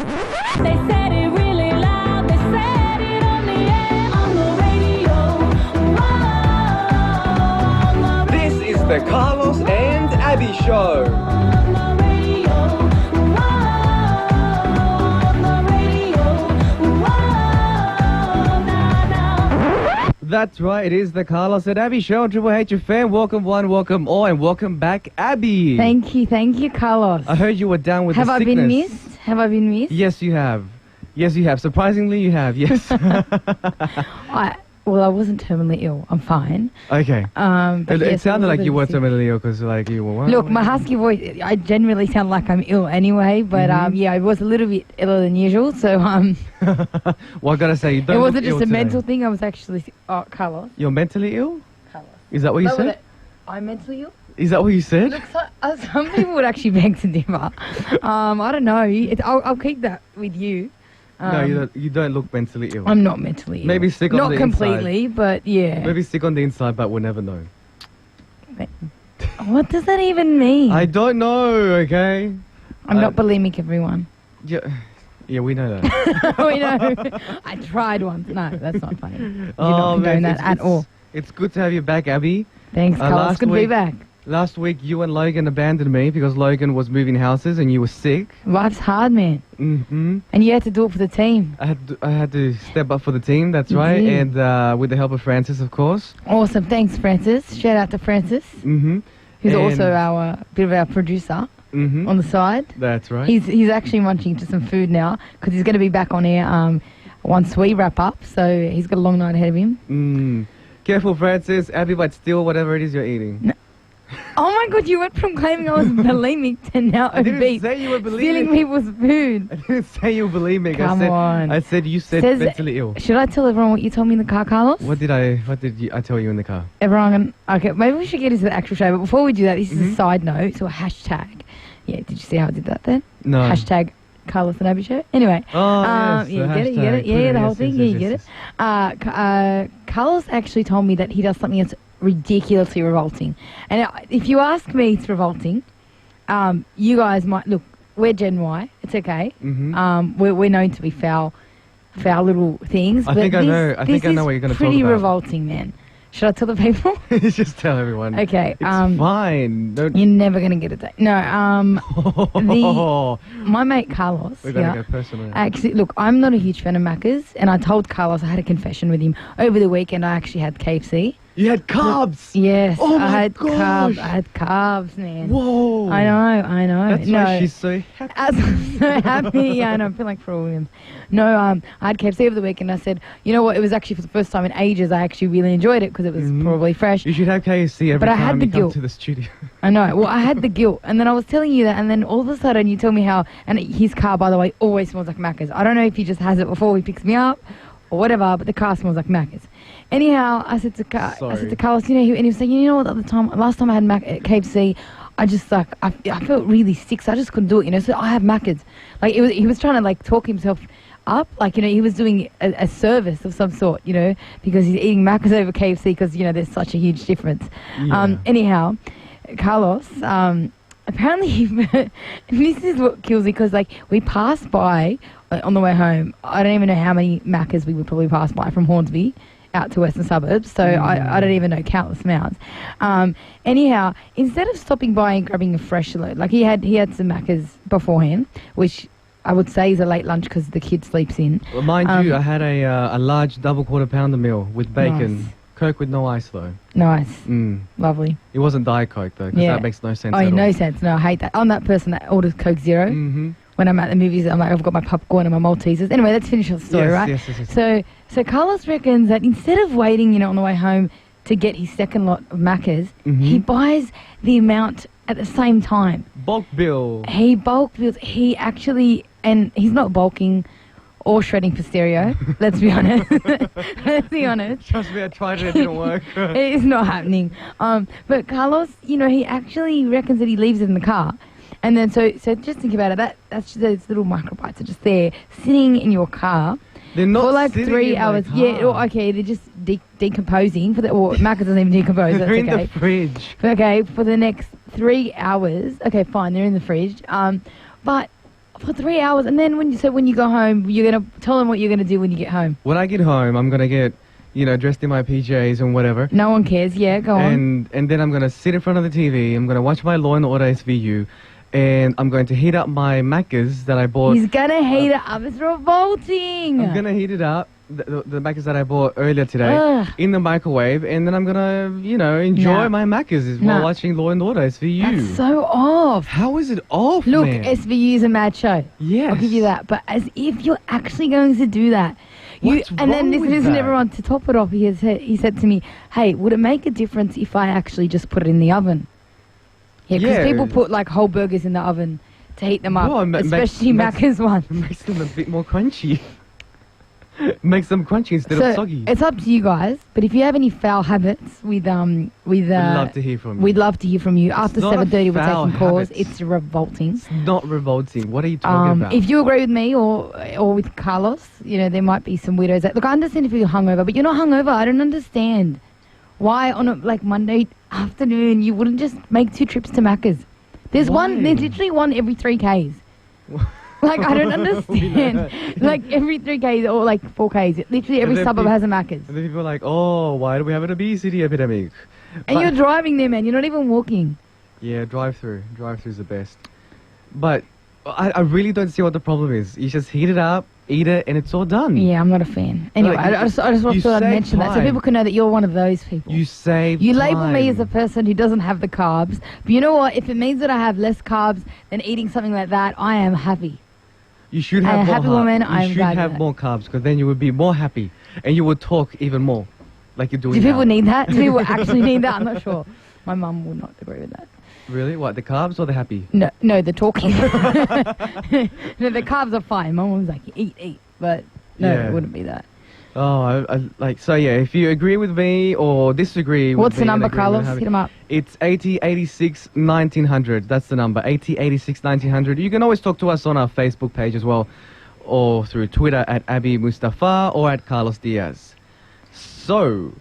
They said it really loud. They said it on the air, on the radio. Whoa, This is the Carlos and Abi Show. on the radio. Whoa, on the radio. Whoa, now. That's right, it is the Carlos and Abi Show on Triple H FM. Welcome one, welcome all, and welcome back, Abi. Thank you, Carlos. I heard you were down with Have the I sickness. been missed? Have I been missed? Yes, you have. Yes, you have. Surprisingly, you have. Yes. Well, I wasn't terminally ill. I'm fine. Okay. But It yes, I sounded was like you were sick. terminally ill because, like, you were. Look, my husky voice, I generally sound like I'm ill anyway, but yeah, I was a little bit iller than usual, so Well, I gotta say, you don't. it look wasn't ill just a today. mental thing, I was actually, Carlos. You're mentally ill? Carlos. Is that what you That was said? it. I'm mentally ill? Is that what you said? Look, some people would actually beg to differ. I don't know. I'll keep that with you. No, you don't look mentally ill. I'm not mentally ill. Maybe sick on Not the completely, but yeah. Maybe sick on the inside, but we'll never know. What does that even mean? I don't know, okay? I'm not bulimic, everyone. Yeah, we know that. We know. I tried once. No, that's not funny. You're Oh, not man, doing that at all. It's good to have you back, Abby. Thanks, Carlos. last Good to be week- back. Last week, you and Logan abandoned me because Logan was moving houses and you were sick. Life's hard, man. Mm-hmm. And you had to do it for the team. I had to step up for the team, that's You right. did. And with the help of Francis, of course. Awesome. Thanks, Francis. Shout out to Francis, Mm-hmm. who's And- also our bit of our producer Mm-hmm. on the side. That's right. He's actually munching to some food now because he's going to be back on air once we wrap up. So he's got a long night ahead of him. Careful, Francis. Abby might steal whatever it is you're eating. Oh my God, you went from claiming I was bulimic to now I didn't obese. say you were Stealing bulimic. people's food. I didn't say you were bulimic. Come on. I said you said Says- mentally ill. Should I tell everyone what you told me in the car, Carlos? What did I tell you in the car? Everyone, okay, maybe we should get into the actual show. But before we do that, this is Mm-hmm. a side note, so a hashtag. Yeah, did you see how I did that then? No. Hashtag Carlos and Abby Show. Anyway. Oh, yes, yeah, the get it, you get it. hashtag. Yeah, the whole Yes, thing. yes, Yeah, yes, you get yes, it. Carlos actually told me that he does something that's ridiculously revolting. And if you ask me, it's revolting. You guys might look. We're Gen Y. It's okay. Mm-hmm. We're known to be foul little things. I but think I this- know. I think this I know is what you're going to talk Pretty about. revolting, man. Should I tell the people? Just tell everyone. Okay, It's fine. Don't. You're never gonna get it. No. My mate Carlos. We're going to Yeah. go personal. Actually, look, I'm not a huge fan of Macca's, and I told Carlos I had a confession with him over the weekend. I actually had KFC. You had carbs. Yes, Oh my I had gosh. carbs. I had carbs, man. Whoa. I know. That's no. why she's so happy. I'm so happy. Yeah, I know. I feel like Pharrell Williams. No, I had KFC over the weekend. I said, you know what? It was actually for the first time in ages. I actually really enjoyed it because it was probably fresh. You should have KFC every But I time had the you come guilt. to the studio. I know. Well, I had the guilt, and then I was telling you that, and then all of a sudden you tell me how. And his car, by the way, always smells like Macca's. I don't know if he just has it before he picks me up, or whatever. But the car smells like Macca's. Anyhow, I said to Carlos, you know, and he was saying, you know what? Last time I had KFC, I just like I felt really sick, so I just couldn't do it. You know, so I have Macca's. Like he was trying to like talk himself up, like, you know, he was doing a service of some sort, you know, because he's eating Macca's over KFC because, you know, there's such a huge difference. Yeah. Anyhow, Carlos, apparently, this is what kills me because, like, we passed by on the way home. I don't even know how many Macca's we would probably pass by from Hornsby out to western suburbs, so I don't even know, countless amounts. Anyhow, instead of stopping by and grabbing a fresh load, like he had some Macca's beforehand, which I would say is a late lunch because the kid sleeps in. Well, mind you, I had a large double quarter pounder meal with bacon. Nice. Coke with no ice though. Nice. Mm. Lovely. It wasn't Diet Coke though, because Yeah. that makes no sense Oh, at all. no sense. No, I hate that. I'm that person that orders Coke Zero. Mm-hmm. When I'm at the movies, I'm like, I've got my popcorn and my Maltesers. Anyway, let's finish the story, right? Yes. So Carlos reckons that instead of waiting, you know, on the way home to get his second lot of Macca's, he buys the amount at the same time. Bulk bill. He bulk bills. He actually, and he's not bulking or shredding for stereo. Let's be honest. Let's be honest. Trust me, I tried it, it didn't work. It's not happening. But Carlos, you know, he actually reckons that he leaves it in the car. And then, so just think about it. That's just, those little microbites are just there, sitting in your car They're not for like sitting 3 in my hours. car. Yeah, or, okay, they're just decomposing. Or Macca doesn't even decompose. That's They're in okay. the fridge. Okay, for the next 3 hours. Okay, fine, they're in the fridge. But For 3 hours, and then when you go home, you're gonna tell them what you're gonna do when you get home. When I get home, I'm gonna get, dressed in my PJs and whatever. No one cares. Yeah, go on. And then I'm gonna sit in front of the TV. I'm gonna watch my Law and Order SVU, and I'm going to heat up my Maccas that I bought. He's gonna heat it up. It's revolting. I'm gonna heat it up. The Maccas that I bought earlier today Ugh. in the microwave, and then I'm gonna, enjoy Nah. my Maccas while Nah. watching Law and Order SVU. That's so off. How is it off, Look, man? SVU is a mad show. Yes. I'll give you that. But as if you're actually going to do that. What's And then wrong with listen, that? everyone, to top it off, he said to me, hey, would it make a difference if I actually just put it in the oven? Yeah, because Yeah. people put like whole burgers in the oven to heat them up, Well, especially Macca's ones. It makes them a bit more crunchy. Makes them crunchy instead of soggy. It's up to you guys, but if you have any foul habits with We'd love to hear from you. we'd love to hear from you. After not a 7:30, we're foul taking calls. habit. It's revolting. It's not revolting. What are you talking about? If you agree with me or with Carlos, there might be some weirdos. Look, I understand if you're hungover, but you're not hungover. I don't understand why on a Monday afternoon you wouldn't just make 2 trips to Macca's. There's Why? there's literally one every 3 Ks. I don't understand. Every 3 Ks or 4 Ks. Literally every then suburb has a Macca's. And then people are like, oh, why do we have an obesity epidemic? And you're driving there, man. You're not even walking. Yeah, drive-through. Drive-through's the best. But I really don't see what the problem is. You just heat it up, eat it, and it's all done. Yeah, I'm not a fan. Anyway, Like, I just thought you I'd save mention that so time. people can know that you're one of those people. You save You label me as a time. person who doesn't have the carbs. But you know what? If it means that I have less carbs than eating something like that, I am happy. You should I'm have a more happy carbs. woman, You I'm should glad with have that. more carbs because then you would be more happy and you would talk even more like you're doing Do people now. need that? Do people actually need that? I'm not sure. My mum would not agree with that. Really? What, the carbs or the happy? No, the talking. No, the carbs are fine. My mum's like, eat. But no, Yeah. it wouldn't be that. Oh, if you agree with me or disagree with What's me... the number, and agree with Carlos? Happy- Hit him up. It's 8086 1900. That's the number, 8086 1900. You can always talk to us on our Facebook page as well, or through Twitter at Abi Mustafa or at Carlos Diaz. So,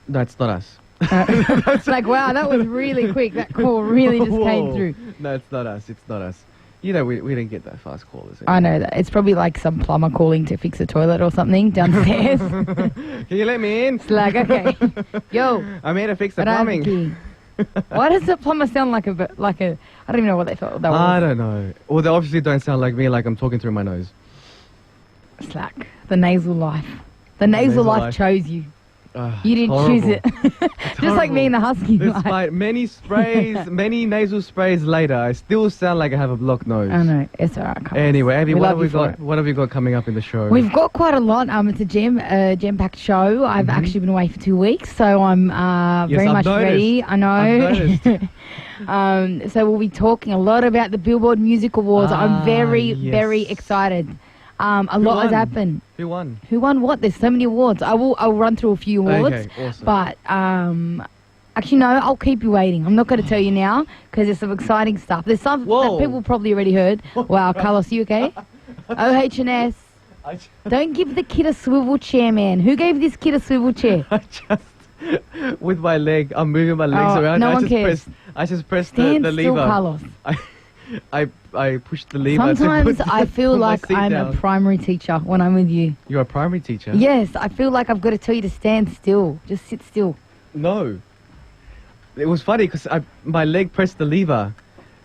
that's not us. It's like, wow, that was really quick. That call really just came Whoa. through. No, it's not us. It's not us. We didn't get that fast callers. I know that. It's probably like some plumber calling to fix a toilet or something downstairs. Can you let me in? It's like, okay, yo, I'm here to fix the but I have the plumbing. key. Why does the plumber sound like a I don't even know what they thought that was. I don't know. Well, they obviously don't sound like me, like I'm talking through my nose. Slack. The nasal life. The nasal life life. chose you. Ah, You didn't horrible. choose it. Just like me in the husky life. Despite many sprays, many nasal sprays later, I still sound like I have a blocked nose. I know. It's alright. come on. Anyway, Abby, We what love have we you for got? it. What have we got coming up in the show? We've got quite a lot. It's a jam-packed show. I've actually been away for 2 weeks, so I'm very I've much noticed. ready. I know. I've noticed. So we'll be talking a lot about the Billboard Music Awards. I'm very, yes. very excited. A lot has won? happened. Who won? Who won what? There's so many awards. I'll run through a few awards. Okay, awesome. But actually, no, I'll keep you waiting. I'm not going to tell you now because there's some exciting stuff. There's some Whoa. that people probably already heard. Wow, Carlos, you okay? OH&S. Don't give the kid a swivel chair, man. Who gave this kid a swivel chair? I just, with my leg, I'm moving my legs Oh, around. no one cares. I just pressed Stand the still, lever. Carlos. I pushed the lever. Sometimes to put, I feel put my like seat I'm down. a primary teacher when I'm with you. You're a primary teacher? Yes, I feel like I've got to tell you to stand still. Just sit still. No. It was funny because my leg pressed the lever.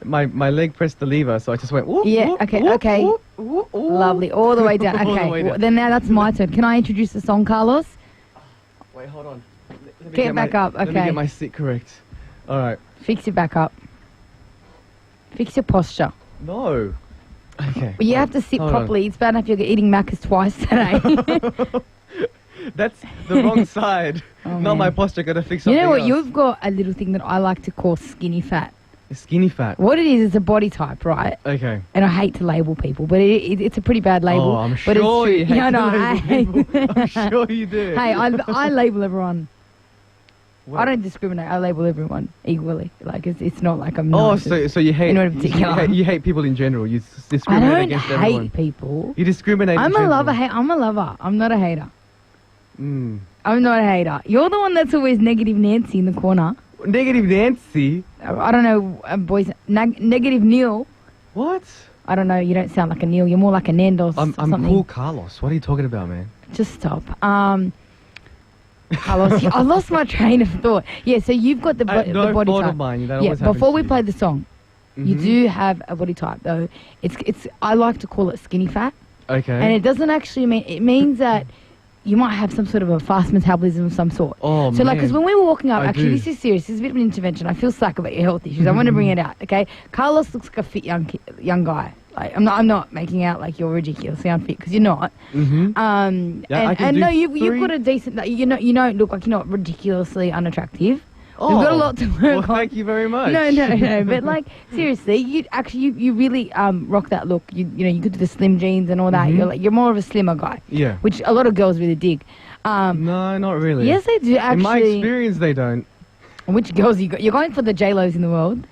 My leg pressed the lever, so I just went, whoop, Yeah, whoop, okay, whoop, okay. whoop, whoop, whoop. Lovely. All the way down. All the Okay, way down. then now that's my turn. Can I introduce the song, Carlos? Wait, hold on. Let me Get back up, Let me okay. get my seat correct. All right. Fix your back up. Fix your posture. No. Okay. Well, you have to sit Hold on. properly. It's bad enough you're eating Macca's twice today. That's the wrong side. Oh, Not man. my posture. Gotta fix You something know what? else. You've got a little thing that I like to call skinny fat. Skinny fat. What it is a body type, right? Okay. And I hate to label people, but it's a pretty bad label. Oh, I'm but it's sure true. you hate Yeah, I to know, I label hate- people. I'm sure you do. Hey, I label everyone. What? I don't discriminate. I label everyone equally. Like it's not like I'm. Oh, nice. so you hate Anyone in particular. you hate people in general. You I discriminate don't against hate everyone. people. You discriminate. I'm in a general. lover. I'm a lover. I'm not a hater. Mm. I'm not a hater. You're the one that's always negative Nancy in the corner. Negative Nancy. I don't know, boys. Negative Neil. What? I don't know. You don't sound like a Neil. You're more like a Nandos. I'm something. cool, Carlos. What are you talking about, man? Just stop. Carlos, I lost my train of thought. Yeah, so you've got the No body fault type. of mine. That Yeah, always happens before to we you. play the song, you Mhm. do have a body type though. It's I like to call it skinny fat, Okay. and it doesn't actually mean it means that you might have some sort of a fast metabolism of some sort. Oh, So like, because when we were walking up, I actually do. this is serious. This is a bit of an intervention. I feel slack about your health issues. I want to bring it out. Okay, Carlos looks like a fit young guy. Like I'm not making out like you're ridiculously unfit because you're not. Mm-hmm. Yeah, I can And do no, you've 3. got a decent. You don't look like you're not ridiculously unattractive. Oh, You've got a lot to work well, on. thank you very much. No. But like seriously, you really rock that look. You know you could do the slim jeans and all that. Mhm. You're more of a slimmer guy, Yeah. which a lot of girls really dig. No, not really. Yes, they do actually. In my experience, they don't. Which girls you got? You're going for the J-Los in the world.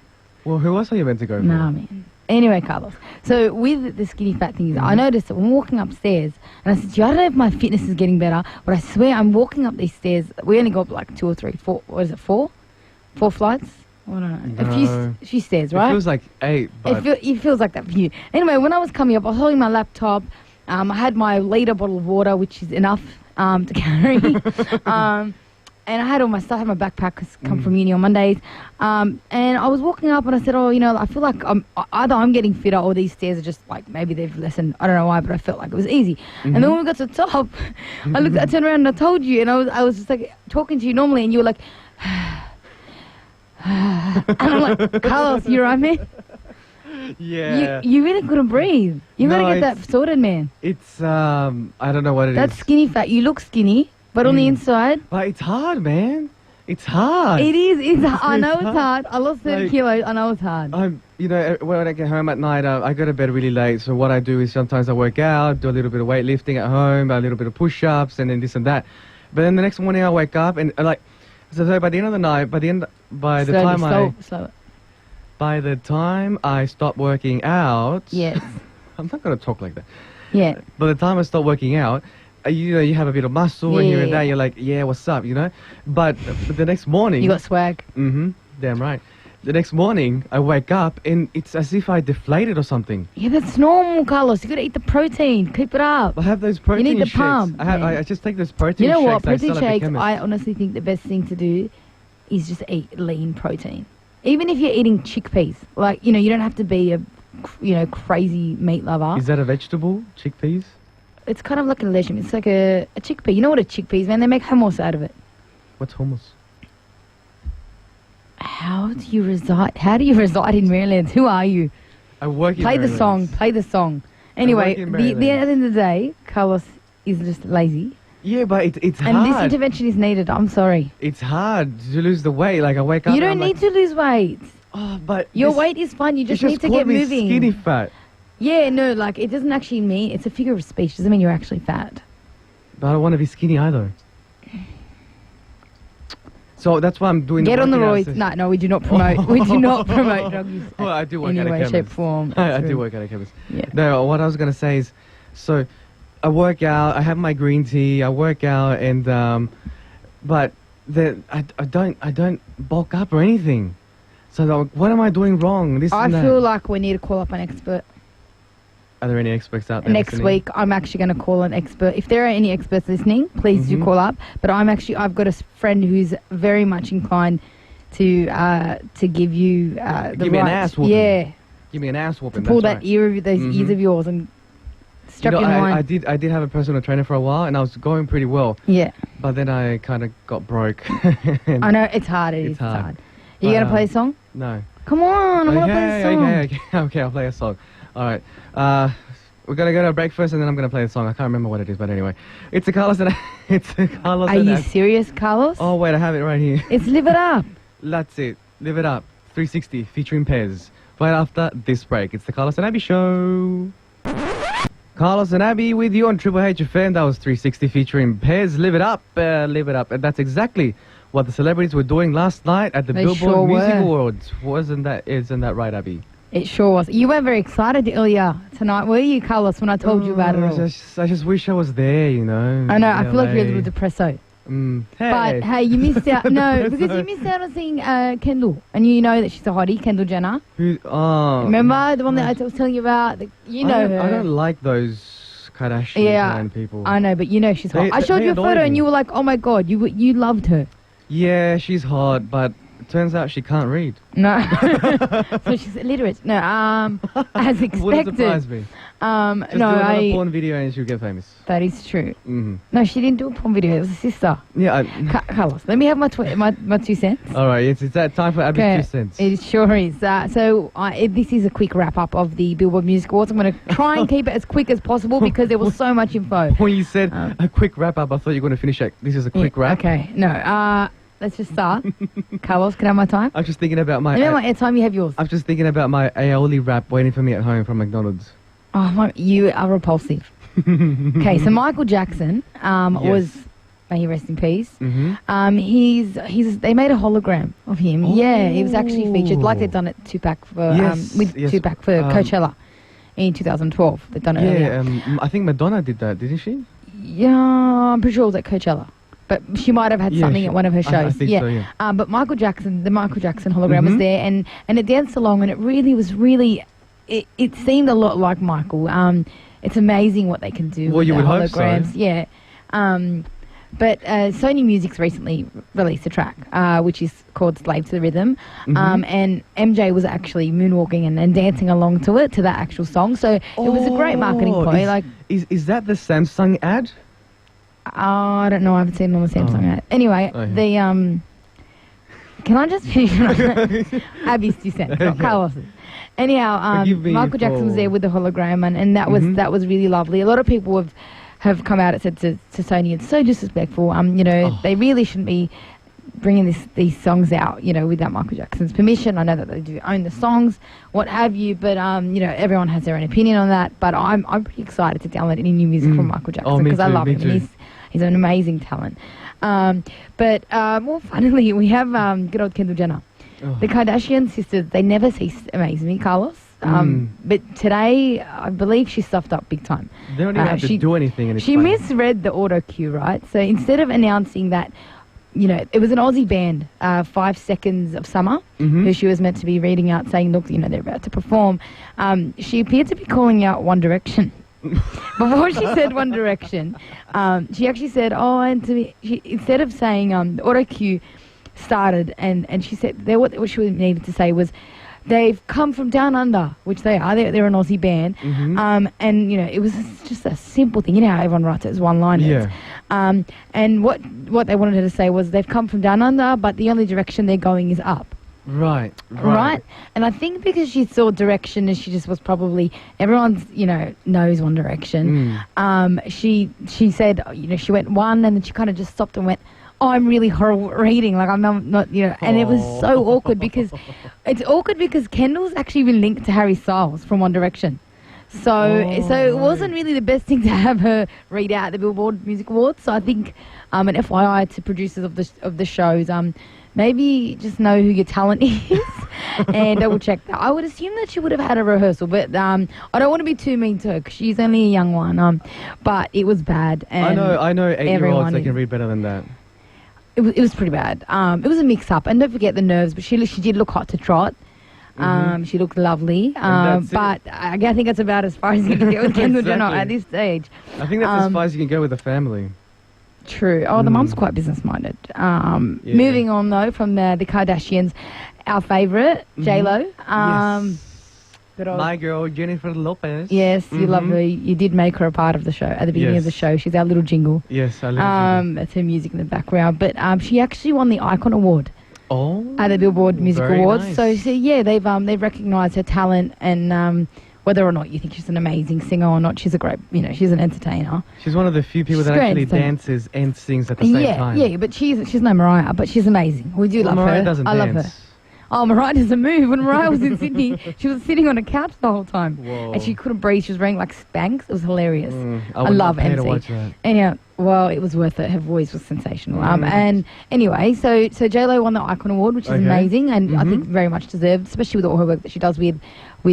Well, who else are you meant to go for? Nah, man. Anyway, Carlos. So with the skinny fat thing, I noticed that when walking upstairs, and I said, "Gee, I don't know if my fitness is getting better, but I swear I'm walking up these stairs. We only go up like 2 or 3, 4. What is it? 4 flights? I don't know. No. A few stairs, It right? feels like 8, but It feels like that for you. Anyway, when I was coming up, I was holding my laptop. I had my liter bottle of water, which is enough to carry. And I had all my stuff. I had my backpack because I come from uni on Mondays. And I was walking up and I said, oh, I feel like either I'm getting fitter or these stairs are just like, maybe they've lessened. I don't know why, but I felt like it was easy. And then when we got to the top, I turned around and I told you, and I was just like talking to you normally, and you were like, and I'm like, Carlos, you right, man? yeah. You really couldn't breathe. You No, gotta get that it's- sorted, man. It's I don't know what it is. That's skinny fat. You look skinny, but on the inside, But it's hard, man. It's hard. it is. I know It's it's hard. I lost 30 Like- kilos. I know it's hard. When I get home at night, I go to bed really late. So what I do is sometimes I work out, do a little bit of weightlifting at home, a little bit of push-ups, and then this and that. But then the next morning I wake up and so by the end of the night, by the time I stop working out, Yes. I'm not gonna talk like that. Yeah. By the time I stop working out, you have a bit of muscle and here and Yeah. there. You're like, yeah, what's up, But the next morning, You got swag. damn right. The next morning, I wake up and it's as if I deflated or something. Yeah, that's normal, Carlos. You gotta eat the protein. Keep it up. I have those protein need the shakes. pump, man. I just take those protein You know shakes. what? I Protein sell at the shakes, chemist. I honestly think the best thing to do is just eat lean protein. Even if you're eating chickpeas. Like, you don't have to be a, crazy meat lover. Is that a vegetable? Chickpeas? It's kind of like a legume. It's like a chickpea. You know what a chickpea is, man? They make hummus out of it. What's hummus? How do you reside in Maryland? Who are you? I work in Play the song. Maryland. Play the song. Anyway, in the end Maryland. of the day, Carlos is just lazy. Yeah, but it's And this hard. intervention is needed. I'm sorry. It's hard to lose the weight. Like I wake up. You and don't I'm need like, to lose weight. Oh, but Your this- weight is fine. You just you need to called get me moving. Skinny fat. Yeah, no, like it doesn't actually mean it's a figure of speech. Doesn't mean you're actually fat. But I don't want to be skinny either. So that's why I'm doing. Get on the working roids. out. No, we do not promote. We do not promote drug use. Well, I do work in at any a way, chemist. shape, form. I do work at a chemist. Yeah. No, what I was gonna say is, so I work out. I have my green tea. I work out, and but then I don't bulk up or anything. So like, what am I doing wrong? This I and that. feel like we need to call up an expert. Are there any experts out there? Next listening? week, I'm actually going to call an expert. If there are any experts listening, please do Mhm. call up. But I've got a friend who's very much inclined to give you the Give me an right- ass whooping. Yeah, Give me an ass to whooping. pull that's that ear of those ears Mhm. of yours and strap your I line. did have a personal trainer for a while, and I was going pretty well. Yeah, But then I kind of got broke. And I know it's hard. It's hard. hard. Are you going to play a song? No. Come on, I want to play a song. Okay, I'll play a song. All right. We're gonna go to a break first, and then I'm gonna play the song. I can't remember what it is, but anyway, it's a Carlos and it's a Carlos. Are and you Ab- serious, Carlos? Oh wait, I have it right here. It's Live It Up. That's it. Live it up. 360 featuring Pez. Right after this break, it's the Carlos and Abby Show. Carlos and Abby with you on Triple H FM. That was 360 featuring Pez. Live it up, live it up, and that's exactly what the celebrities were doing last night at the They Billboard sure Music were. Awards. Isn't that right, Abby? It sure was. You weren't very excited earlier tonight, were you, Carlos, when I told you about it all? I just wish I was there, I know, I feel like you're a little depresso. But hey, you missed out. No, because you missed out on seeing Kendall, and you know that she's a hottie, Kendall Jenner. Remember the one that I was telling you about? You know her. I don't like those Kardashian people. I know, but you know she's hot. I showed you a photo, and you were like, "Oh my god, you loved her." Yeah, she's hot, but it turns out she can't read. No, so she's illiterate. No, as expected. Wouldn't surprise me. Just do another porn video and she'll get famous. That is true. No, she didn't do a porn video. It was a sister. Yeah. Carlos, let me have my 2 cents. All right, it's that time for Abby's 2 cents. It sure is. This is a quick wrap up of the Billboard Music Awards. I'm going to try and keep it as quick as possible because there was so much info. When you said a quick wrap up, I thought you were going to finish it. This is a quick wrap. Okay, no. Let's just start. Carlos, can I have my time? I'm just thinking about my... You know my airtime, you have yours. I'm just thinking about my aioli wrap waiting for me at home from McDonald's. Oh, you are repulsive. Okay, so Michael Jackson was... May he rest in peace. They made a hologram of him. Oh. Yeah, he was actually featured, like they've done at Tupac for Tupac for Coachella in 2012. They've done it earlier. I think Madonna did that, didn't she? Yeah, I'm pretty sure it was at Coachella. But she might have had something at one of her shows. I think so, yeah. But the Michael Jackson hologram was there, and it danced along, and it really was it seemed a lot like Michael. It's amazing what they can do with you would holograms. Hope so. Yeah. But Sony Music's recently released a track, which is called Slave to the Rhythm. And MJ was actually moonwalking and dancing along to it, to that actual song. So it was a great marketing ploy. Is that the Samsung ad? I don't know. I haven't seen it on the Samsung ad. Anyway, can I just finish? Abby's 2 cents, not Carlos's. Anyhow, Michael Jackson was there with the hologram, and that was really lovely. A lot of people have come out and said to Sony, it's so disrespectful. They really shouldn't be bringing these songs out, without Michael Jackson's permission. I know that they do own the songs, what have you, but everyone has their own opinion on that. But I'm pretty excited to download any new music from Michael Jackson because I love him. He's an amazing talent. But more funnily, we have good old Kendall Jenner. The Kardashian sisters, they never cease to amaze me, Carlos. But today, I believe she stuffed up big time. They don't even have to do anything. And she misread the auto cue, right? So instead of announcing that, it was an Aussie band, 5 Seconds of Summer, who she was meant to be reading out, saying, look, they're about to perform. She appeared to be calling out One Direction. Before she said One Direction, she actually said, instead of saying the auto cue started, and she said what she needed to say was, they've come from down under, which they are. They're an Aussie band. And, it was just a simple thing. You know how everyone writes it as one-liners. Yeah. And what they wanted her to say was, they've come from down under, but the only direction they're going is up. Right. And I think because she saw direction and she just was probably, everyone's, knows One Direction. She said, she went one and then she kind of just stopped and went, I'm really horrible at reading. Like, I'm not, and it was so awkward because Kendall's actually been linked to Harry Styles from One Direction. So it wasn't really the best thing to have her read out the Billboard Music Awards. So I think, an FYI to producers of the shows, maybe just know who your talent is and double check that. I would assume that she would have had a rehearsal, but I don't want to be too mean to her because she's only a young one. But it was bad. And I know 8-year-olds that can read better than that. It was pretty bad. It was a mix-up. And don't forget the nerves, but she did look hot to trot. She looked lovely. But I think that's about as far as you can get with Kendall Jenner at this stage. I think that's as far as you can go with a family. True. Oh, the mum's quite business-minded. Moving on, though, from the Kardashians, our favourite, J-Lo. Yes. My girl, Jennifer Lopez. Yes, you love her. You did make her a part of the show at the beginning of the show. She's our little jingle. Yes, our little jingle. That's her music in the background. But she actually won the Icon Award. At the Billboard Music Awards. Nice. So they've recognised her talent and whether or not you think she's an amazing singer or not, she's a great, she's an entertainer. She's one of the few people that actually dances and sings at the same time. Yeah, but she's no Mariah, but she's amazing. We do love her. Mariah doesn't dance. Love her. Oh, Mariah doesn't move. When Mariah was in Sydney, she was sitting on a couch the whole time. Whoa. And she couldn't breathe. She was wearing like Spanx. It was hilarious. I love MC. To watch that. Anyhow, well, it was worth it. Her voice was sensational. And anyway, so J-Lo won the Icon Award, which is amazing, and I think very much deserved, especially with all her work that she does with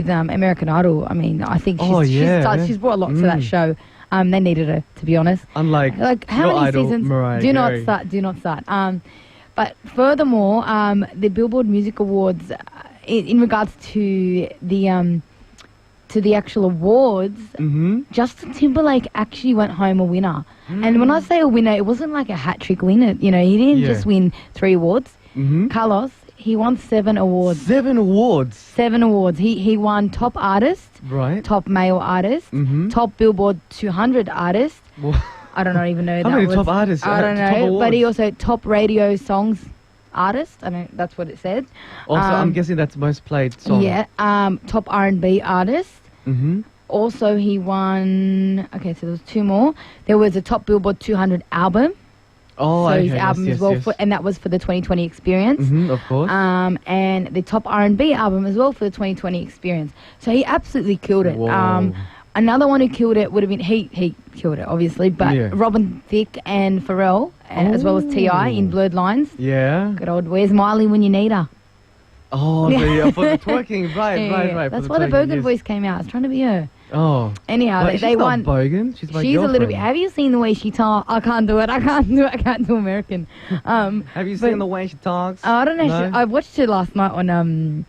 American Idol. I mean, I think she's brought a lot to that show. They needed her, to be honest. Unlike Like how your many idol, seasons? Mariah Do Carey. not start. But furthermore, the Billboard Music Awards, in regards to the actual awards, Mm-hmm. Justin Timberlake actually went home a winner. And when I say a winner, it wasn't like a hat trick winner. You know, he didn't Yeah. just win 3 awards. Mm-hmm. Carlos, he won 7 awards. 7 awards. 7 awards. He won top artist, Right. top male artist, Mm-hmm. top Billboard 200 artist. Well, I don't even know. How that many was, top artists I had don't top know. But he awards? also top radio songs artist. I don't. That's what it said. also, I'm Um, guessing that's most played song. Yeah. Top R&B artist. Mm-hmm. Also, he won. Okay, so there was 2 more. There was a top Billboard 200 album. Oh, so okay. his album yes, as well, yes. and that was for the 2020 experience. Mm-hmm, of course. And the top R&B album as well for the 2020 experience. So he absolutely killed it. Whoa. Another one who killed it would have been he killed it obviously, but Yeah. Robin Thicke and Pharrell, as well as T.I. in Oh. Blurred Lines. Yeah. Good old Where's Miley when you need her. Oh, for the twerking. Right, Yeah, right, yeah. right. That's for why the twerking, Bogan yes. voice came out. I was trying to be her. Oh. Anyhow, Wait, they she's won. not Bogan. She's my She's a little bit. girlfriend. Have you seen the way she talks? I can't do it. I can't do American. Have you but- seen the way she talks? I don't know. No? I watched it last night on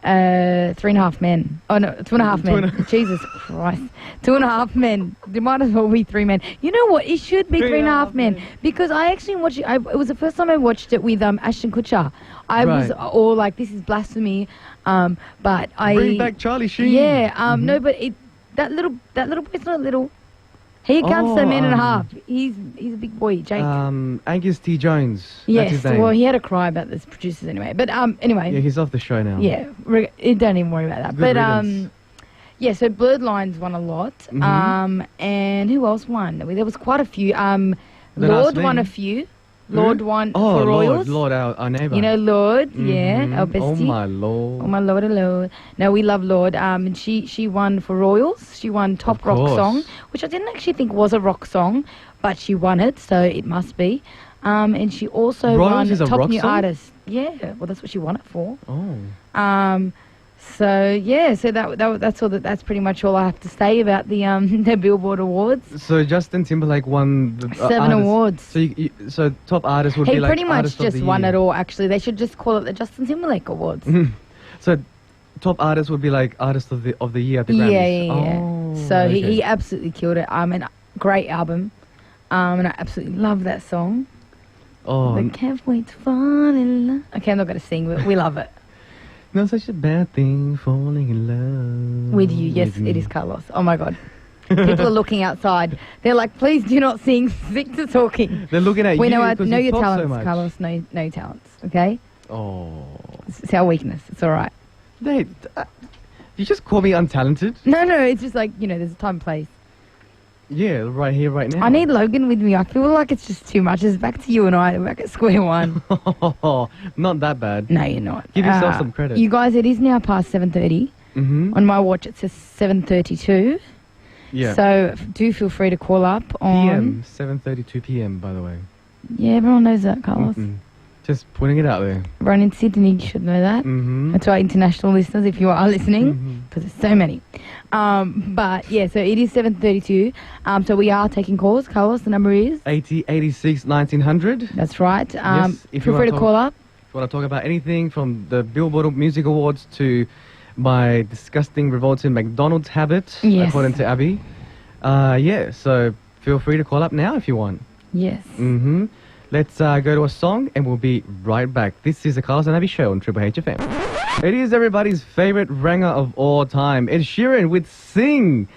3.5 Men. Oh no, 2.5 Two and Men. a- Jesus Christ, 2.5 Men. There might as well be 3 Men. You know what? It should be 3.5 Men because I actually watched it. It was the first time I watched it with Ashton Kutcher. I was Right. all like, "This is blasphemy," but I Bring back Charlie Sheen. yeah. Mhm. No, but that little boy's not little. He counts Oh, the man and a half. He's a big boy, Jake. Angus T. Jones. yes. That's his name. Well, he had to cry about this producers anyway. But anyway. Yeah, he's off the show now. Yeah, don't even worry about that. Good But riddance. yeah, so Blurred Lines won a lot. Mhm. And who else won? There was quite a few. Don't Lord ask me. won a few. Who? Lord won Oh, for Royals. Lord, our neighbour. You know Lord, yeah, Mhm. our bestie. Oh my lord. Oh my Lord, Lord. No, we love Lord. And she won for Royals. She won top Of rock course. song, which I didn't actually think was a rock song, but she won it, so it must be. And she also Royals won is a top rock new song? artist. Yeah, well that's what she won it for. Oh. So yeah, so that's all. That's pretty much all I have to say about the the Billboard Awards. So Justin Timberlake won the 7 artist- awards. So top artist would He be like pretty much artist of just the won year. it all. Actually, they should just call it the Justin Timberlake Awards. So top artist would be like artist of the year at the Yeah, Grammys. yeah, yeah. Oh, So okay. he absolutely killed it. And great album. And I absolutely love that song. Oh, I can't wait to fall in love. Okay, I'm not going to sing, but we love it. not such a bad thing falling in love With you, yes, with me. it is Carlos. Oh my God. People are looking outside. They're like, please do not sing. Stick to talking. They're looking at We you know because know you your talk talents, so much. Carlos. No talents. Okay, Oh, it's our weakness. It's all right. they, you just call me untalented? No, it's just like there's a time and place. Yeah, right here, right now. I need Logan with me. I feel like it's just too much. It's back to you and I. We're back at square one. Not that bad. No, you're not. Give yourself some credit. You guys, it is now past 7:30. Mm-hmm. On my watch, it says 7:32. Yeah. So do feel free to call up on. PM, 7:32 p.m. By the way. Yeah, everyone knows that, Carlos. Mm-mm. Just putting it out there. Everyone in Sydney should know that. Mm-hmm. And to our international listeners, if you are listening, Mhm. because there's so many. But yeah, so it is 7:32. So we are taking calls. Carlos, the number is. 80 86 1900. That's right. Yes, if you feel free wanna to call up. If you want to talk about anything from the Billboard Music Awards to my disgusting, revolting McDonald's habit, Yes. according to Abby. Yeah, so feel free to call up now if you want. Yes. Mm-hmm. Let's go to a song and we'll be right back. This is the Carlos and Abby Show on Triple H FM. It is everybody's favorite ranger of all time, Ed Sheeran with Sing.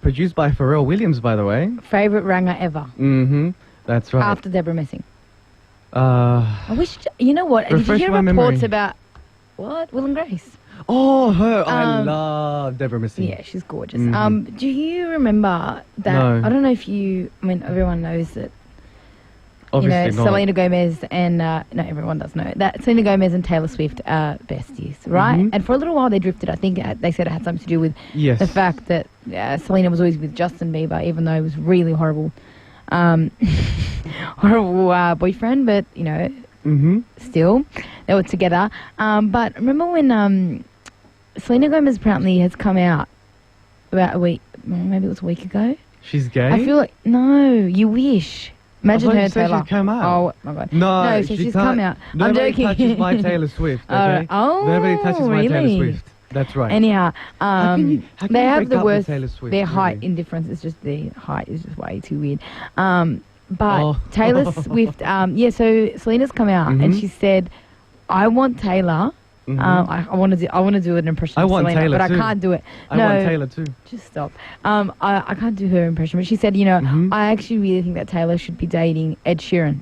Produced by Pharrell Williams, by the way. Favorite ranger ever. Mm-hmm. That's right. After Deborah Messing. Uh, I wish. You know what? Did you Refresh hear my reports memory. about what? Will and Grace. oh, her. I Um, love Deborah Messing. Yeah, she's gorgeous. Mhm. Do you remember that? No. I don't know if you. I mean, everyone knows that. Obviously not. Selena Gomez and no, everyone does know that Selena Gomez and Taylor Swift are besties, right? Mhm. And for a little while they drifted. I think they said it had something to do with Yes. the fact that Selena was always with Justin Bieber, even though it was really horrible, horrible boyfriend. But Mm-hmm. still they were together. But remember when Selena Gomez apparently has come out about a week, maybe it was a week ago. She's gay? I feel like, no, you wish. Imagine thought her, you said Taylor. she'd come out. Oh, my God. No, so she she's can't. come out. Nobody I'm joking. touches my Taylor Swift, okay? Alright. Oh, Nobody touches my Taylor really? Swift. That's right. Anyhow, How can they you have break the up with worst. Taylor Swift, Their height really? indifference is just their height is just way too weird. But Oh. Taylor Swift, so Selena's come out and Mhm. she said, "I want Taylor." Mhm. I want to do an impression. I of want Selena, Taylor but too. I can't do it. I no, want Taylor too. just stop. I can't do her impression, but she said, you know, Mhm. I actually really think that Taylor should be dating Ed Sheeran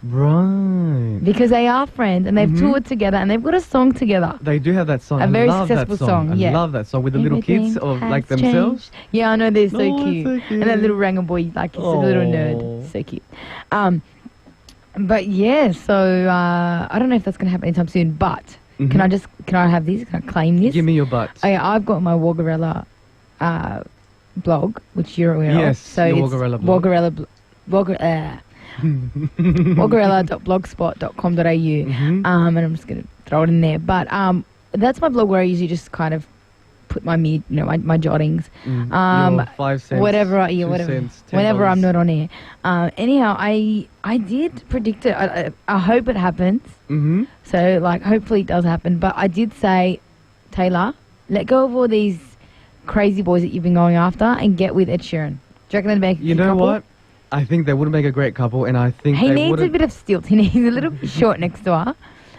Right. because they are friends and they've Mhm. toured together and they've got a song together. They do have that song. A I very love successful that song. song, yeah. I love that song with the little kids Everything or like has themselves. changed. Yeah, I know, they're so Oh, it's cute. so cute. And that little Rangan boy, like he's a little Aw. nerd. So cute. But yeah, so I don't know if that's going to happen anytime soon, but Mhm. can I have this? Can I claim this? Give me your butt. I've got my Woggerella blog, which you're aware of. Yes, So your it's Woggerella blog. Woggerella.blogspot.com.au. Mhm. And I'm just going to throw it in there. But that's my blog where I usually just kind of put my my jottings. Your 5 cents. Whatever, 2 whatever. cents, Whenever I'm $10. not on air. Anyhow, I did predict it. I hope it happens. Mhm. So, like, hopefully it does happen. But I did say, Taylor, let go of all these crazy boys that you've been going after and get with Ed Sheeran. Do you reckon they'd make a You good know couple? what? I think they would make a great couple, and I think He they needs a wouldn't. bit of stilt. He needs a little bit short next to her.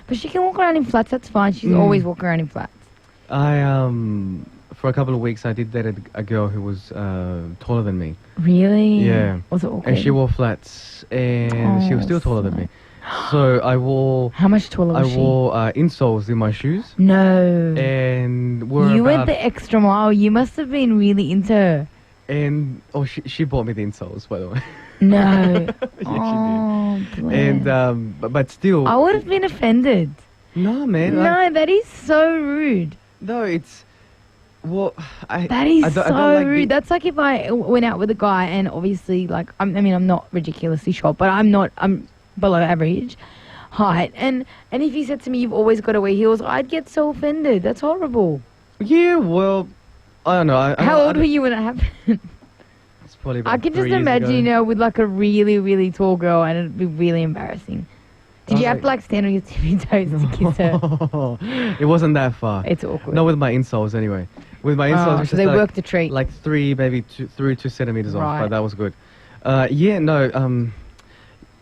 But she can walk around in flats. That's fine. She's always walking around in flats. I for a couple of weeks I did date a girl who was taller than me. Really? Yeah. Was it awkward? And she wore flats, and she was Oh, still taller than me. So I wore How much taller was she? insoles in my shoes, No. and were You went about the extra mile. You must have been really into her. she bought me the insoles, by the way. No. Yeah, Oh, she did. bless. And but still, I would have been offended. no, man. No, Like, that is so rude. no, it's well, That is I so don't like rude. That's like if I went out with a guy and obviously, like, I mean, I'm not ridiculously short, but I'm below average height. And if he said to me, you've always got to wear heels, I'd get so offended. That's horrible. Yeah, well, I don't know. How old were you when it happened? It's probably about I can just 3 years imagine, ago. you know, with like a really, really tall girl and it'd be really embarrassing. Did you have to like stand on your tippy toes to kiss her? It wasn't that far. It's awkward. Not with my insoles, anyway. With my insoles, Oh, it was so just they like, worked a treat. like 2 centimeters off, Right. but that was good.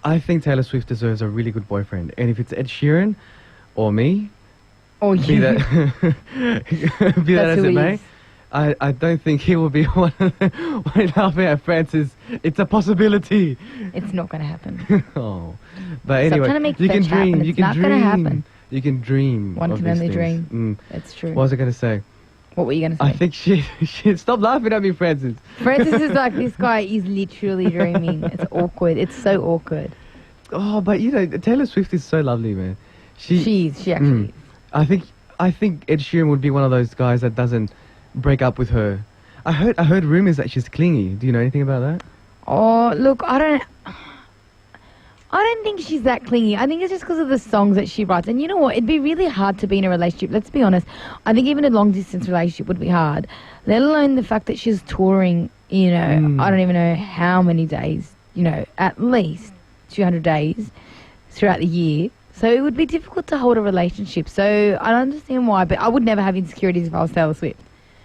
I think Taylor Swift deserves a really good boyfriend, and if it's Ed Sheeran or me, Oh, be you. that be that That's as who it it may, is. I don't think he will be one laughing at Francis. It's a possibility. It's not going to happen. Oh, but Stop anyway, trying to make you can fetch happen. dream. You It's can not dream. gonna happen. You can dream. One of can these only things. dream. That's true. What was I gonna say? What were you going to say? I think she stop laughing at me, Francis. Francis is like, this guy is literally dreaming. It's awkward. It's so awkward. Oh, but you know, Taylor Swift is so lovely, man. She actually is. I think Ed Sheeran would be one of those guys that doesn't break up with her. I heard rumors that she's clingy. Do you know anything about that? Oh, look, I don't think she's that clingy. I think it's just because of the songs that she writes. And you know what? It'd be really hard to be in a relationship. Let's be honest. I think even a long-distance relationship would be hard, let alone the fact that she's touring, you know, I don't even know how many days, you know, at least 200 days throughout the year. So it would be difficult to hold a relationship. So I don't understand why, but I would never have insecurities if I was Taylor Swift.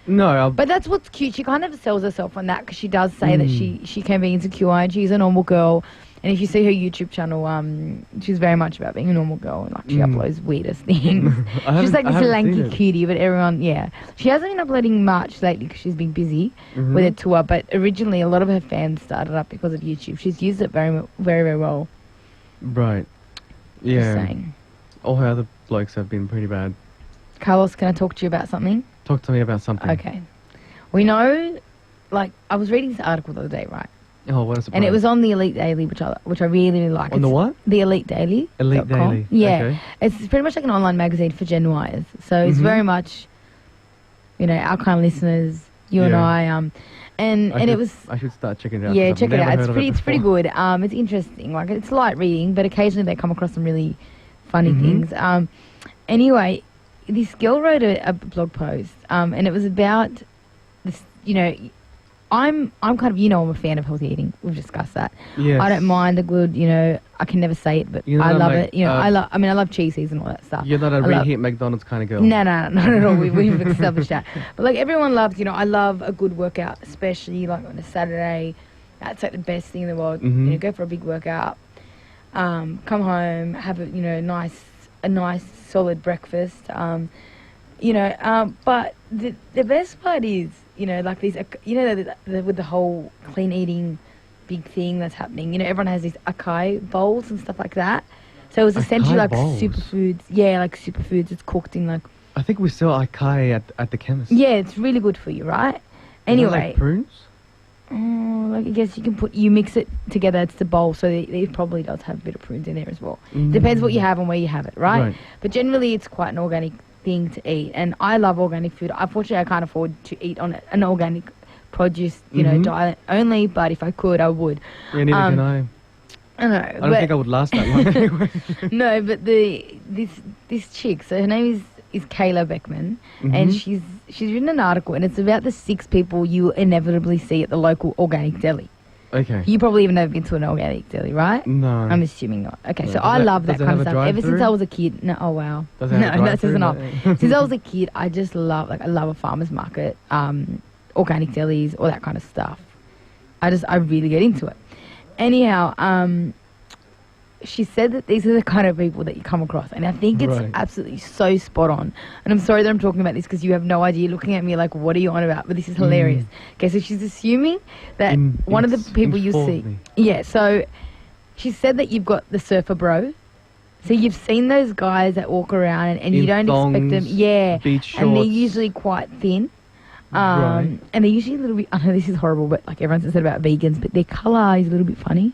No, But that's what's cute. She kind of sells herself on that because she does say that she can be insecure and she's a normal girl. And if you see her YouTube channel, she's very much about being a normal girl and like she uploads weirdest things. She's like I this haven't lanky seen it. cutie, but everyone, yeah. She hasn't been uploading much lately because she's been busy with her tour. But originally, a lot of her fans started up because of YouTube. She's used it very, very, very well. right. Just Yeah. saying. All her other blokes have been pretty bad. Carlos, can I talk to you about something? Talk to me about something. Okay. We know, like, I was reading this article the other day, right? Oh, what a surprise. And it was on the Elite Daily, which I really, really like. On the It's what? The Elite Daily. Elite Daily. Yeah. Okay. It's pretty much like an online magazine for Gen Ys. So it's very much, you know, our kind of listeners, you and Yeah. I. And it was, I should start checking it out. yeah, 'cause I've check it never out. heard of It's pretty before. good. It's interesting. Like, it's light reading, but occasionally they come across some really funny things. Anyway, this girl wrote a blog post, and it was about this, you know, I'm kind of, I'm a fan of healthy eating. We've discussed that. Yes. I don't mind the good, I can never say it, but You're I not love like, it. I love cheeses and all that stuff. You're not a I love- reheat McDonald's kind of girl. No, not at all. We've established that. But like everyone loves, I love a good workout, especially like on a Saturday. That's like the best thing in the world. Mhm. Go for a big workout, come home, have a nice solid breakfast. But the best part is, like these, with the whole clean eating big thing that's happening. Everyone has these acai bowls and stuff like that. So it was essentially Acai like bowls? superfoods. Yeah, like superfoods. It's cooked in like. I think we sell acai at the chemist. Yeah, it's really good for you, right? Is that like Anyway, prunes? like I guess you mix it together. It's the bowl, so it probably does have a bit of prunes in there as well. Depends what you have and where you have it, right? Right. But generally, it's quite an organic thing to eat, and I love organic food. Unfortunately, I can't afford to eat on an organic produce, diet only. But if I could, I would. Yeah, neither can I. I know. I don't think I would last that long anyway. No, but this chick, so her name is Kayla Beckman, and she's written an article, and it's about the 6 people you inevitably see at the local organic deli. Okay. You probably even never been to an organic deli, right? No. I'm assuming not. Okay, No. so Does I it- love that does it kind of have a stuff. Ever since drive-through? I was a kid. No, oh wow. Does it have a No, that says drive-through? enough. No. Since I was a kid, I just love I love a farmer's market, organic delis, all that kind of stuff. I really get into it. Anyhow, she said that these are the kind of people that you come across, and I think it's Right. absolutely so spot on. And I'm sorry that I'm talking about this because you have no idea. You're looking at me like, what are you on about? But this is hilarious. Okay, so she's assuming that one of the people you see. inform me. Yeah, so she said that you've got the surfer bro. So you've seen those guys that walk around and you In don't expect them. thongs, Yeah, beach and they're shorts. usually quite thin. Right. And they're usually a little bit, I know this is horrible, but like everyone said about vegans, but their colour is a little bit funny.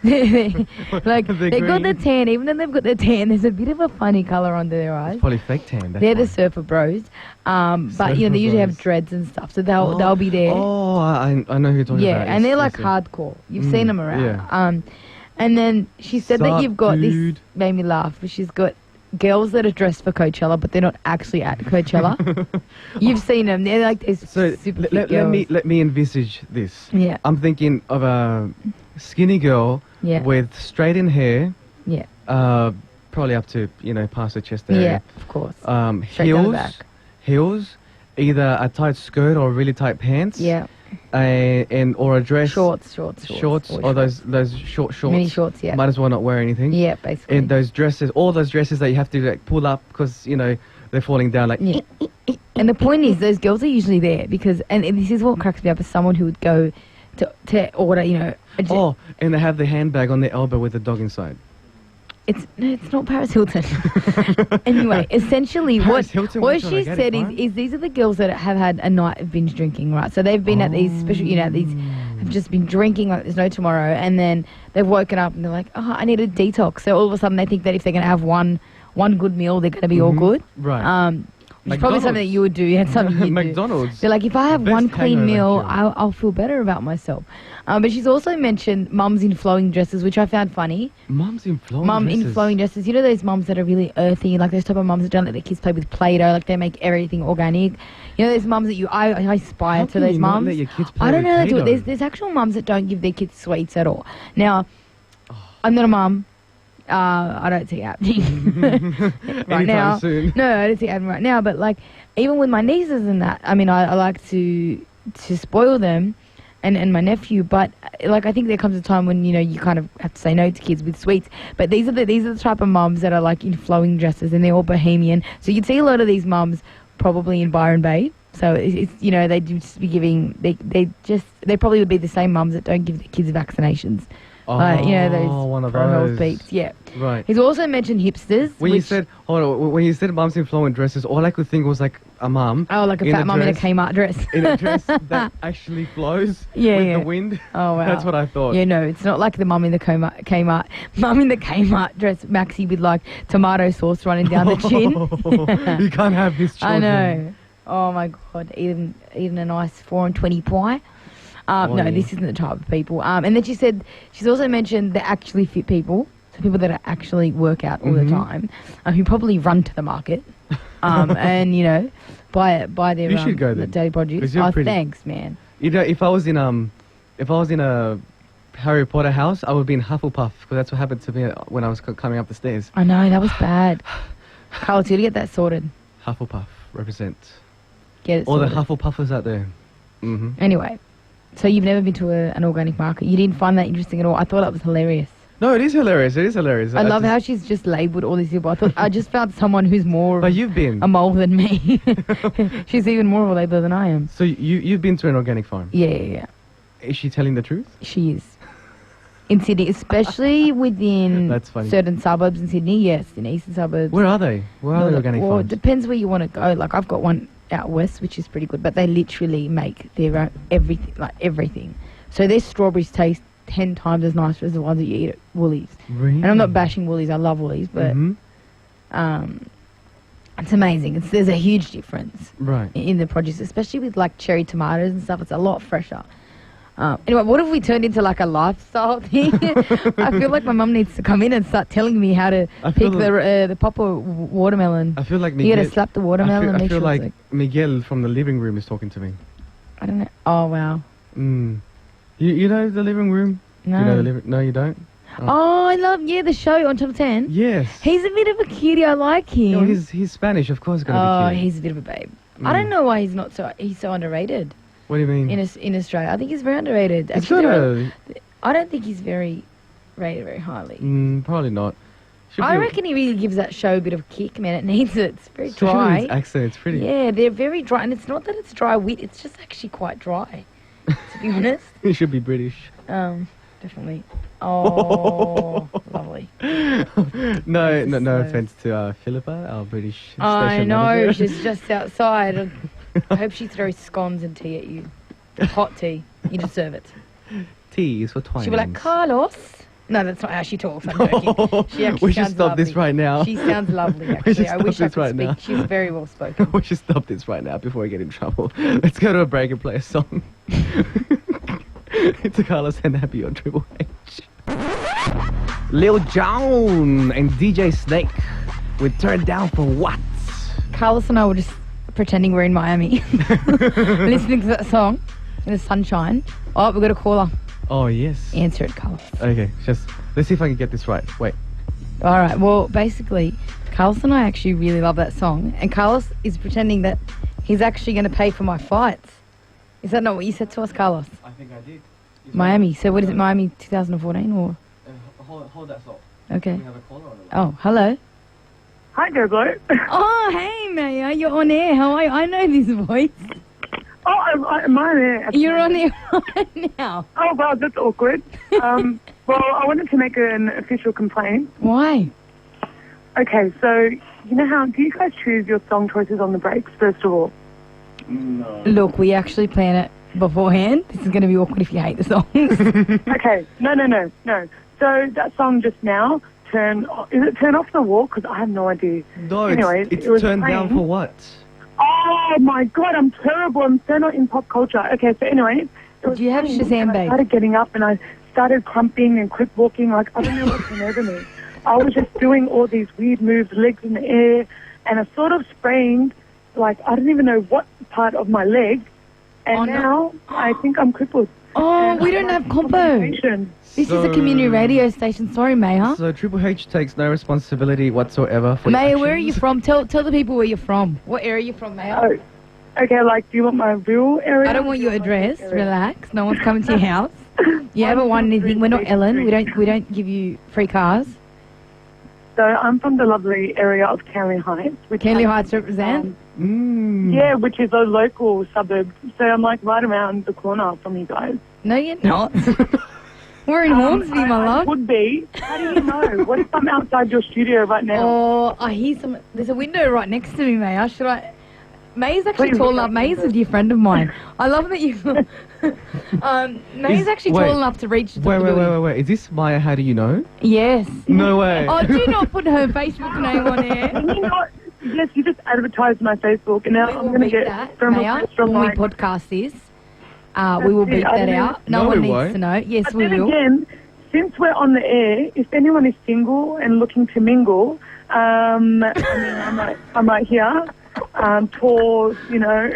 Like They're they've got the green. tan, even though they've got the tan, there's a bit of a funny colour under their eyes. It's probably fake tan. That's They're the why. surfer bros, but Surfer they usually have bros. dreads and stuff, so they'll be there. Oh, I know who you're talking Yeah, about. and Yes, they're like yes, yes. hardcore. You've seen them around. yeah. And then she said that Sup, you've got dude? this made me laugh. But she's got girls that are dressed for Coachella, but they're not actually at Coachella. You've seen them. They're like these So super let, cute let girls. me envisage this. Yeah, I'm thinking of a skinny girl yeah, with straight in hair, yeah, probably up to past the chest area. yeah. Of course. Straight down the Heels, back. heels, either a tight skirt or really tight pants. Yeah, or a dress. shorts, Shorts, always or those short shorts. mini shorts. Yeah, Might as well not wear anything. yeah, basically. And those dresses, all those dresses that you have to like pull up because they're falling down like. Yeah. And the point is, those girls are usually there because, and this is what cracks me up, as someone who would go to order, Oh, and they have the handbag on their elbow with the dog inside. it's not Paris Hilton. Anyway, essentially, Paris Hilton, what which one? I she get it, said fine. is these are the girls that have had a night of binge drinking, right? So they've been at these special, these have just been drinking like there's no tomorrow, and then they've woken up and they're like, oh, I need a detox. So all of a sudden they think that if they're going to have one good meal, they're going to be all good. Right. Which is probably something that McDonald's. you would do. Yeah, something you do. McDonald's. They're like, if I have Best one clean hangover meal, cure. I'll feel better about myself. But she's also mentioned mums in flowing dresses, which I found funny. Mums in flowing Mum dresses. in flowing dresses. You know those mums that are really earthy, like those type of mums that don't let their kids play with Play-Doh, like they make everything organic. You know those mums that I aspire How to can those you not mums. let your kids play I don't with know how to do it. Play-Doh? There's actual mums that don't give their kids sweets at all. Now, I'm not a mum. I don't see happening right Anytime now. soon. No, I don't see it happening right now. But like, even with my nieces and that, I mean, I like to spoil them, and my nephew. But like, I think there comes a time when you kind of have to say no to kids with sweets. But these are the type of mums that are like in flowing dresses, and they're all bohemian. So you'd see a lot of these mums probably in Byron Bay. So it's they do just be giving they probably would be the same mums that don't give their kids vaccinations. Oh, Those one of pro health those. peeps. Yeah. Right. He's also mentioned hipsters. When you which- said when you said mums in flowing dresses, all I could think was like a mum. oh, like a in fat mum in a dress- Kmart dress. in a dress that actually flows Yeah, with yeah. the wind. Oh wow. That's what I thought. Yeah, no, it's not like the mum in the Kmart mum in the Kmart dress, Maxi with like tomato sauce running down the chin. You can't have this I children. know. Oh my god, eating a nice 4 and 20 pie. No, Oi. this isn't the type of people. And then she's also mentioned the actually fit people, so people that actually work out all the Mhm. time, who probably run to the market, and buy their You should go the then, daily produce. 'cause you're Oh, pretty. thanks, man. You know, if I was in a Harry Potter house, I would be in Hufflepuff because that's what happened to me when I was coming up the stairs. I know, that was bad. Carlos, you gotta get that sorted. Hufflepuff represent. Get it All the sorted. Hufflepuffers out there. Mm-hmm. Anyway, so you've never been to an organic market. You didn't find that interesting at all. I thought that was hilarious. No, it is hilarious. It is hilarious. I love how she's just labelled all these people. I just found someone who's more But you've been. a mole than me. She's even more of a label than I am. So you've been to an organic farm. Yeah. Is she telling the truth? She is. In Sydney, especially within That's funny. certain suburbs in Sydney, yes, in eastern suburbs. Where are they? Where are the organic Well, it farms? depends where you want to go. Like, I've got one out west, which is pretty good, but they literally make their own everything. So their strawberries taste 10 times as nice as the ones that you eat at Woolies. Really? And I'm not bashing Woolies, I love Woolies, but Mhm. it's amazing. There's a huge difference Right. in the produce, especially with like cherry tomatoes and stuff. It's a lot fresher. Anyway, what if we turned into like a lifestyle thing? I feel like my mum needs to come in and start telling me how to I pick feel the proper watermelon. I feel like You Miguel. gotta slap the watermelon and I make feel sure like it's Miguel from the living room is talking to me. I don't know. Oh, wow. Mm. You know the living room? No. You know the living? No, you don't. Oh, I love, the show on Channel 10. Yes. He's a bit of a cutie. I like him. No, he's Spanish, of course. Gonna Oh, be cute. he's a bit of a babe. I don't know why he's so underrated What do you mean? in Australia. I think he's very underrated. It's Actually, got a. I don't think he's very rated very highly. Probably not. Should I be- reckon he really gives that show a bit of a kick, man. It needs it. It's very especially with dry. his accent, it's pretty. Yeah, they're very dry. And it's not that it's dry wit, it's just actually quite dry, to be honest. He should be British. Definitely. Oh, lovely. No offense to Philippa, our British I station know, manager. she's just outside. I hope she throws scones and tea at you. Hot tea. You deserve it. Tea is for twins. She'll be like, Carlos. No, that's not how she talks. I'm joking. She actually We should sounds stop this lovely. right now. She sounds lovely, We actually. should I stop wish I this could right speak. now. She's very well spoken. We should stop this right now before we get in trouble. Let's go to a break and play a song. It's a Carlos and Abby on Triple H. Lil Jon and DJ Snake with Turn Down for What? Carlos and I were just pretending we're in Miami, listening to that song in the sunshine. Oh, we've got a caller. Oh, yes. Answer it, Carlos. Okay, let's see if I can get this right. Wait. All right. Well, basically, Carlos and I actually really love that song, and Carlos is pretending that he's actually going to pay for my flights. Is that not what you said to us, Carlos? I think I did. Miami. So what is it, Miami 2014 or? Hold that thought. Okay. have a caller on the Oh, hello. Hi, Gurgler. Oh, hey, Maya. You're on air. How are you? I know this voice. I'm on there. You're on air right now. Oh, wow, that's awkward. Well, I wanted to make an official complaint. Why? Okay, so, you know how, do you guys choose your song choices on the breaks, first of all? Look, we actually plan it beforehand. This is going to be awkward if you hate the songs. Okay, no. So, that song just now, Turn Off the Wall? Because I have no idea. No, Anyway, it's it was turned down playing. for what? Oh, my God, I'm terrible. I'm so not in pop culture. Okay, so anyway. It was Do you have playing, Shazam, and I babe? started getting up and I started clumping and quick walking. Like, I don't know what came over me. I was just doing all these weird moves, legs in the air, and I sort of sprained, like, I don't even know what part of my leg. And Oh, no. now I think I'm crippled. Oh, And we I don't like have compo. compensation. This is a community radio station. Sorry, Maya. So Triple H takes no responsibility whatsoever for Maya, your where are you actions. from? Tell the people where you're from. What area are you from, Maya? Oh, okay, like, do you want my real area? I don't want your address. Area. Relax. No one's coming to your house. You haven't won anything. We're not Ellen. We don't give you free cars. So I'm from the lovely area of Canley Heights. Canley Heights represent. Yeah, which is a local suburb. So I'm like right around the corner from you guys. No, you're not. We're in Hornsby, my I love. could be. How do you know? What if I'm outside your studio right now? Oh, I hear some. There's a window right next to me, Maya. Should I? May's actually Please tall look enough. out May's the a dear friend of mine. I love that you. May's actually wait. tall enough to reach the top of the building. Wait. Is this Maya? How do you know? Yes. No way. Oh, do not put her Facebook name on air. Can you not? Yes, you just advertised my Facebook, and now We I'm will going to beat get that, from Maya, from when we like. podcast this. We will That's it, beat I that don't know. out. No No, one we needs won't. to know. Yes, But we then will. again, since we're on the air, if anyone is single and looking to mingle, I mean, I'm right here. tours, you know.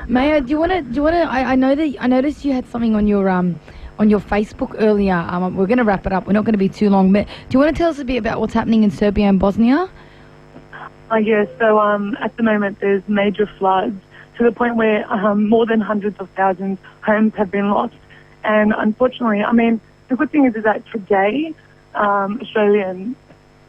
Maya, do you want to? I know that I noticed you had something on your Facebook earlier. We're going to wrap it up. We're not going to be too long, but do you want to tell us a bit about what's happening in Serbia and Bosnia? Yeah, so at the moment there's major floods to the point where more than hundreds of thousands homes have been lost. And unfortunately, I mean, the good thing is that today Australian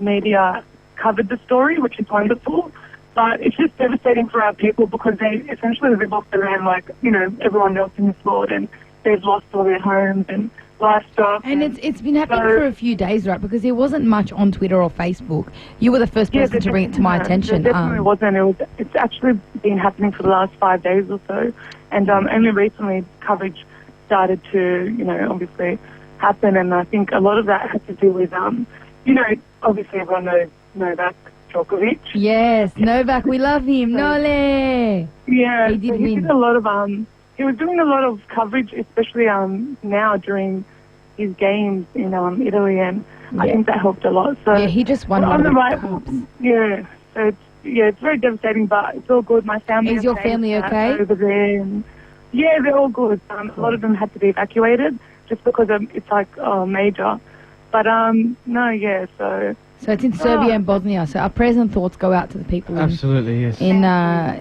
media covered the story, which is wonderful. But it's just devastating for our people because they essentially live off the land like, you know, everyone else in this world, and they've lost all their homes and livestock. And it's been happening for a few days, right? Because there wasn't much on Twitter or Facebook. You were the first person to bring it to my attention. There definitely wasn't. It's actually been happening for the last 5 days or so. And only recently coverage started to, you know, obviously happen. And I think a lot of that has to do with, you know, obviously everyone knows Novak Djokovic. Yes, Novak, we love him. Nole! Yeah, he did so he win. did a lot of he was doing a lot of coverage, especially now during his games in Italy, and I think that helped a lot. So yeah, he just won on one the of right. cups. Yeah, so it's very devastating, but it's all good. My family Is your family okay? over there, and yeah, they're all good. A lot of them had to be evacuated just because it's like major, but no, yeah, so. So it's in Serbia and Bosnia. So our prayers and thoughts go out to the people Absolutely, yes. in Bosnia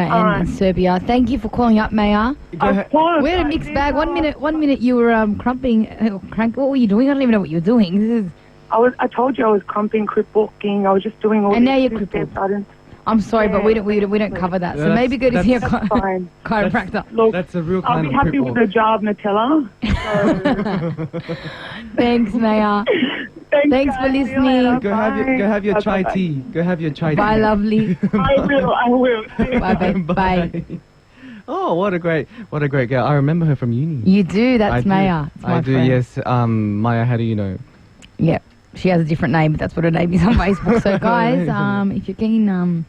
and in Serbia. Thank you for calling up, Maya. Of course. We had a mixed bag. One minute you were what were you doing? I don't even know what you were doing. This is. I told you I was crumping, crip walking. I was just doing all. And now these you're steps. crippled. I'm sorry, but we don't cover that. So Yeah, maybe go to see a fine. chiropractor. Look, That's a real I'll kind be of happy cripple. with a jar of Nutella. So, Thanks, Maya. Thanks for guys. See you listening. later. Go have your chai Bye-bye. tea. Go have your chai tea. Bye, lovely. I will. Bye, babe. Bye. Oh, what a great girl. I remember her from uni. You do. That's I Maya. do. It's my I do, friend. yes. Maya, how do you know? Yeah. She has a different name, but that's what her name is on Facebook. So, guys, if you're keen,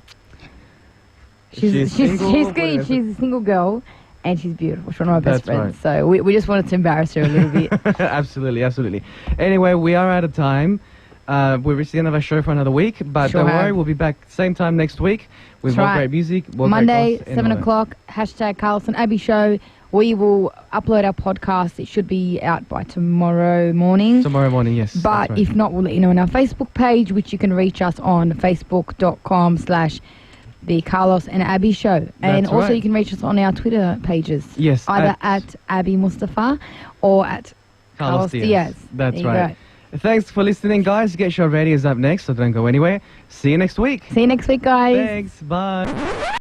she's single, keen. whatever. She's a single girl, and she's beautiful. She's one of my best That's friends. So we just wanted to embarrass her a little bit. Absolutely. Anyway, we are out of time. We're reaching the end of our show for another week, but Sure don't have. worry, we'll be back same time next week with That's more right. great music. More Monday, great goss, 7 and o'clock, hashtag Carlson Abi Show. We will upload our podcast. It should be out by tomorrow morning. Tomorrow morning, yes. But that's right. if not, we'll let you know on our Facebook page, which you can reach us on facebook.com/The Carlos and Abi Show. And That's also right. you can reach us on our Twitter pages. Yes, Either at Abi Mustafa or at Carlos Diaz. That's There you right. Thanks for listening, guys. Get Your Radio is up next, so don't go anywhere. See you next week. go. See you next week, guys. Thanks. Bye.